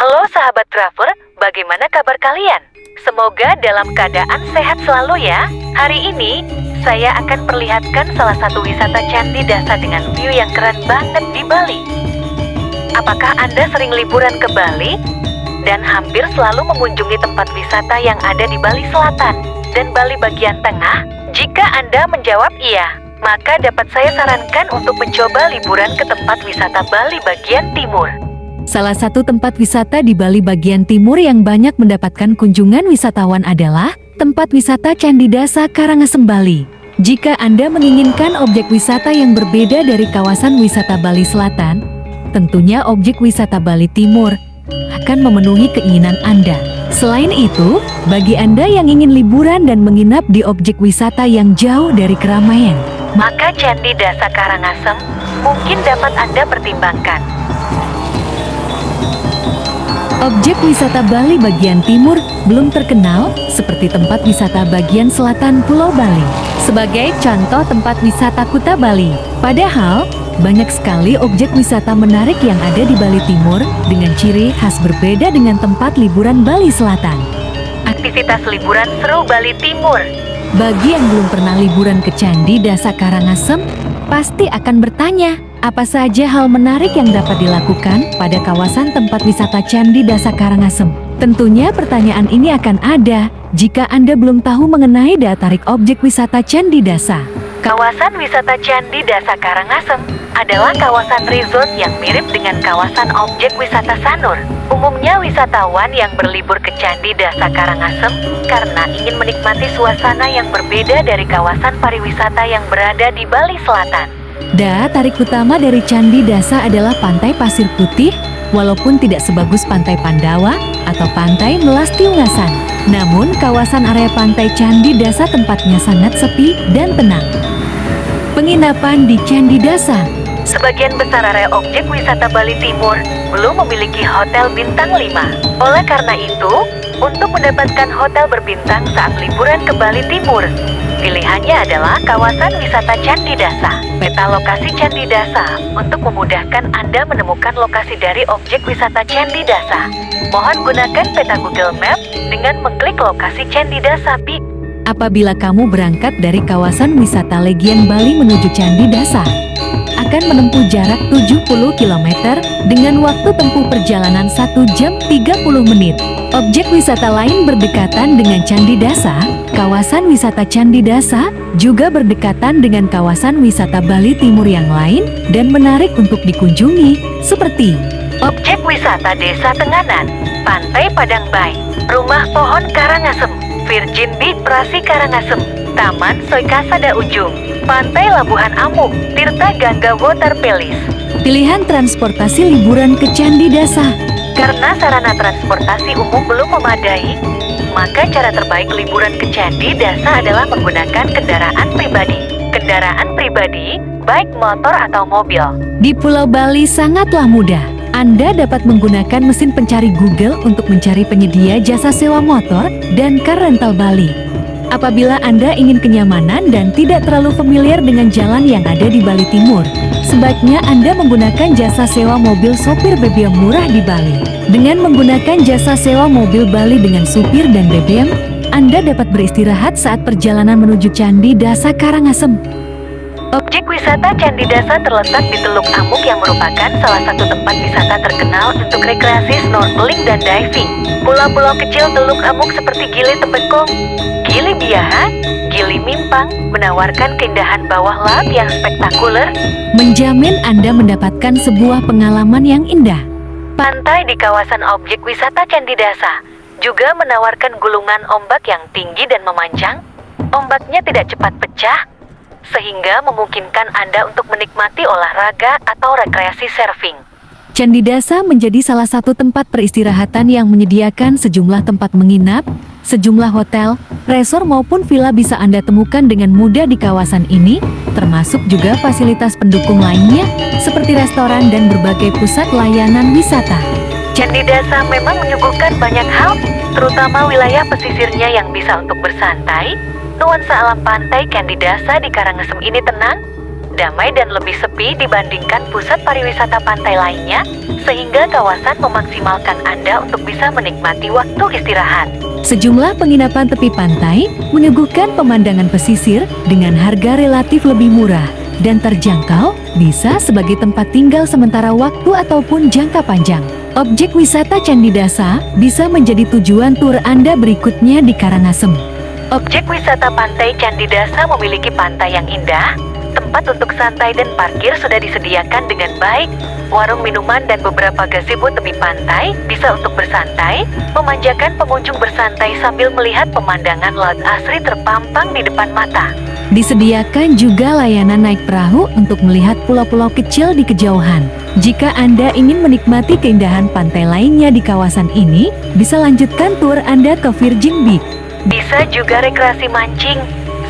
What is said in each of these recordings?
Halo sahabat traveler, bagaimana kabar kalian? Semoga dalam keadaan sehat selalu ya. Hari ini, saya akan perlihatkan salah satu wisata Candi Dasa dengan view yang keren banget di Bali. Apakah Anda sering liburan ke Bali? Dan hampir selalu mengunjungi tempat wisata yang ada di Bali Selatan dan Bali bagian tengah? Jika Anda menjawab iya, maka dapat saya sarankan untuk mencoba liburan ke tempat wisata Bali bagian timur. Salah satu tempat wisata di Bali bagian timur yang banyak mendapatkan kunjungan wisatawan adalah tempat wisata Candi Dasa Karangasem, Bali. Jika Anda menginginkan objek wisata yang berbeda dari kawasan wisata Bali Selatan, tentunya objek wisata Bali Timur akan memenuhi keinginan Anda. Selain itu, bagi Anda yang ingin liburan dan menginap di objek wisata yang jauh dari keramaian, maka Candi Dasa Karangasem mungkin dapat Anda pertimbangkan. objek wisata Bali bagian timur belum terkenal seperti tempat wisata bagian selatan Pulau Bali. Sebagai contoh tempat wisata Kuta Bali, padahal banyak sekali objek wisata menarik yang ada di Bali Timur dengan ciri khas berbeda dengan tempat liburan Bali Selatan. Aktivitas liburan seru Bali Timur. Bagi yang belum pernah liburan ke Candi Dasa Karangasem, pasti akan bertanya, apa saja hal menarik yang dapat dilakukan pada kawasan tempat wisata Candi Dasa Karangasem? Tentunya pertanyaan ini akan ada jika Anda belum tahu mengenai daya tarik objek wisata Candi Dasa. Kawasan wisata Candi Dasa Karangasem adalah kawasan resort yang mirip dengan kawasan objek wisata Sanur. Umumnya wisatawan yang berlibur ke Candi Dasa Karangasem karena ingin menikmati suasana yang berbeda dari kawasan pariwisata yang berada di Bali Selatan. Daya tarik utama dari Candi Dasa adalah pantai pasir putih, walaupun tidak sebagus pantai Pandawa atau pantai Melasti-Ungasan. Namun kawasan area pantai Candi Dasa tempatnya sangat sepi dan tenang. Penginapan di Candi Dasa. Sebagian besar area objek wisata Bali Timur belum memiliki hotel bintang 5. Oleh karena itu, untuk mendapatkan hotel berbintang saat liburan ke Bali Timur, pilihannya adalah kawasan wisata Candi Dasa. Peta lokasi Candi Dasa untuk memudahkan Anda menemukan lokasi dari objek wisata Candi Dasa. Mohon gunakan peta Google Map dengan mengklik lokasi Candi Dasa. Apabila kamu berangkat dari kawasan wisata Legian Bali menuju Candi Dasa, akan menempuh jarak 70 km dengan waktu tempuh perjalanan 1 jam 30 menit. Objek wisata lain berdekatan dengan Candi Dasa. Kawasan wisata Candi Dasa juga berdekatan dengan kawasan wisata Bali Timur yang lain dan menarik untuk dikunjungi, seperti objek wisata Desa Tenganan, Pantai Padang Bay, Rumah Pohon Karangasem, Virgin Beach Prasi Karangasem, Taman Soikasada Ujung, Pantai Labuhan Amuk, Tirta Gangga Water Palace. Pilihan transportasi liburan ke Candi Dasa. Karena sarana transportasi umum belum memadai, maka cara terbaik liburan ke Candi Dasa adalah menggunakan kendaraan pribadi. Kendaraan pribadi, baik motor atau mobil. Di Pulau Bali sangatlah mudah. Anda dapat menggunakan mesin pencari Google untuk mencari penyedia jasa sewa motor dan car rental Bali. Apabila Anda ingin kenyamanan dan tidak terlalu familiar dengan jalan yang ada di Bali Timur, sebaiknya Anda menggunakan jasa sewa mobil sopir BBM murah di Bali. Dengan menggunakan jasa sewa mobil Bali dengan supir dan BBM, Anda dapat beristirahat saat perjalanan menuju Candi Dasa Karangasem. Objek wisata Candi Dasa terletak di Teluk Amuk yang merupakan salah satu tempat wisata terkenal untuk rekreasi snorkeling dan diving. Pulau-pulau kecil Teluk Amuk seperti Gili Tepekong, Gili Biaha, Gili Mimpang menawarkan keindahan bawah laut yang spektakuler, menjamin Anda mendapatkan sebuah pengalaman yang indah. Pantai di kawasan objek wisata Candi Dasa juga menawarkan gulungan ombak yang tinggi dan memanjang. Ombaknya tidak cepat pecah, sehingga memungkinkan Anda untuk menikmati olahraga atau rekreasi surfing. Candi Dasa menjadi salah satu tempat peristirahatan yang menyediakan sejumlah tempat menginap, sejumlah hotel, resort maupun villa bisa Anda temukan dengan mudah di kawasan ini, termasuk juga fasilitas pendukung lainnya, seperti restoran dan berbagai pusat layanan wisata. Candi Dasa memang menyuguhkan banyak hal, terutama wilayah pesisirnya yang bisa untuk bersantai. Nuansa alam pantai Candi Dasa di Karangasem ini tenang, damai dan lebih sepi dibandingkan pusat pariwisata pantai lainnya sehingga kawasan memaksimalkan Anda untuk bisa menikmati waktu istirahat. Sejumlah penginapan tepi pantai menyuguhkan pemandangan pesisir dengan harga relatif lebih murah dan terjangkau, bisa sebagai tempat tinggal sementara waktu ataupun jangka panjang. Objek wisata Candi Dasa bisa menjadi tujuan tur Anda berikutnya di Karangasem. Objek wisata pantai Candi Dasa memiliki pantai yang indah, tempat untuk santai dan parkir sudah disediakan dengan baik, warung minuman dan beberapa gazebo tepi pantai bisa untuk bersantai, memanjakan pengunjung bersantai sambil melihat pemandangan laut asri terpampang di depan mata. Disediakan juga layanan naik perahu untuk melihat pulau-pulau kecil di kejauhan. Jika Anda ingin menikmati keindahan pantai lainnya di kawasan ini, bisa lanjutkan tur Anda ke Virgin Beach. Bisa juga rekreasi mancing,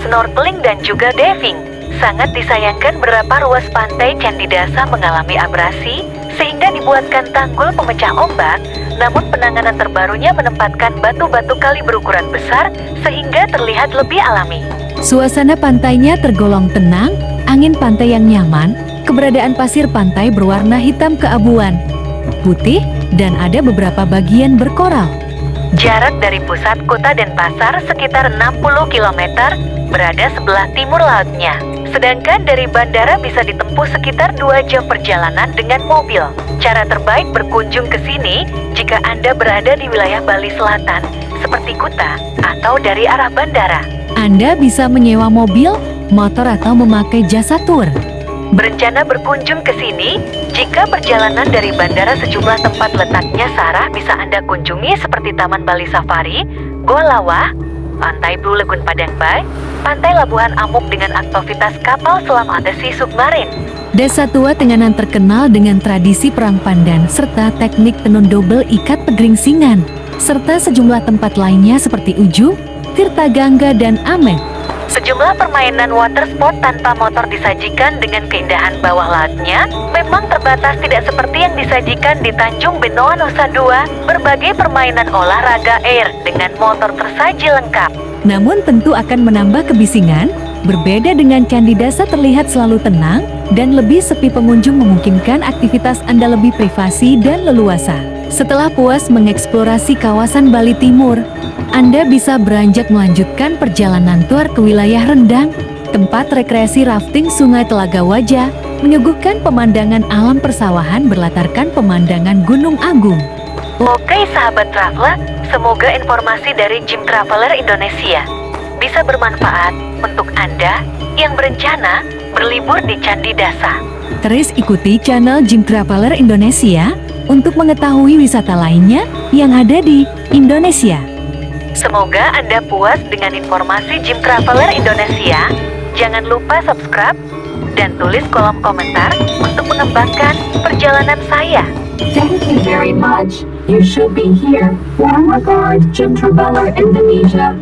snorkeling dan juga diving. Sangat disayangkan beberapa ruas pantai Candi Dasa mengalami abrasi sehingga dibuatkan tanggul pemecah ombak, namun penanganan terbarunya menempatkan batu-batu kali berukuran besar sehingga terlihat lebih alami. Suasana pantainya tergolong tenang, angin pantai yang nyaman, keberadaan pasir pantai berwarna hitam keabuan, putih, dan ada beberapa bagian berkoral. Jarak dari pusat kota Denpasar sekitar 60 km, berada sebelah timur lautnya. Sedangkan dari bandara bisa ditempuh sekitar 2 jam perjalanan dengan mobil. Cara terbaik berkunjung ke sini jika Anda berada di wilayah Bali Selatan, seperti Kuta, atau dari arah bandara. Anda bisa menyewa mobil, motor atau memakai jasa tur. Berencana berkunjung ke sini, jika perjalanan dari bandara sejumlah tempat letaknya syarat bisa Anda kunjungi seperti Taman Bali Safari, Goa Lawah, Pantai Blue Lagoon Padang Bay, Pantai Labuhan Amuk dengan aktivitas kapal selam atau submarin. Desa Tua Tenganan terkenal dengan tradisi perang pandan serta teknik tenun double ikat pegeringsingan, serta sejumlah tempat lainnya seperti Uju, Tirta Gangga, dan Amen. Sejumlah permainan water sport tanpa motor disajikan dengan keindahan bawah lautnya memang terbatas, tidak seperti yang disajikan di Tanjung Benoa Nusa Dua. Berbagai permainan olahraga air dengan motor tersaji lengkap. Namun tentu akan menambah kebisingan. Berbeda dengan Candi Dasa terlihat selalu tenang dan lebih sepi, pengunjung memungkinkan aktivitas Anda lebih privasi dan leluasa. Setelah puas mengeksplorasi kawasan Bali Timur, Anda bisa beranjak melanjutkan perjalanan tur ke wilayah Rendang, tempat rekreasi rafting Sungai Telaga Wajah, menyuguhkan pemandangan alam persawahan berlatarkan pemandangan Gunung Agung. Oke sahabat traveler, semoga informasi dari Jim Traveler Indonesia bisa bermanfaat untuk Anda yang berencana berlibur di Candi Dasa. Terus ikuti channel Jim Traveler Indonesia untuk mengetahui wisata lainnya yang ada di Indonesia. Semoga Anda puas dengan informasi Jim Traveler Indonesia. Jangan lupa subscribe dan tulis kolom komentar untuk mengembangkan perjalanan saya. Thank you very much. You should be here. Warm regards, Jim Traveler Indonesia.